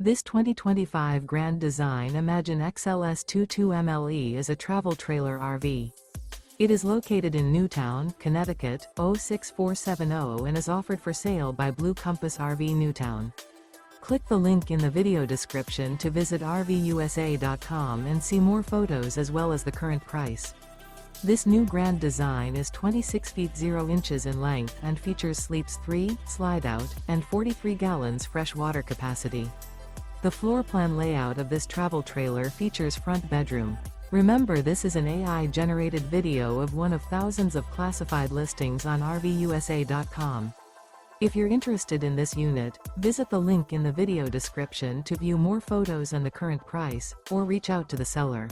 This 2025 Grand Design Imagine XLS 22MLE is a travel trailer RV. It is located in Newtown, Connecticut, 06470 and is offered for sale by Blue Compass RV Newtown. Click the link in the video description to visit RVUSA.com and see more photos as well as the current price. This new Grand Design is 26 feet 0 inches in length and features sleeps 3, slide-out, and 43 gallons fresh water capacity. The floor plan layout of this travel trailer features front bedroom. Remember, this is an AI-generated video of one of thousands of classified listings on RVUSA.com. If you're interested in this unit, visit the link in the video description to view more photos and the current price, or reach out to the seller.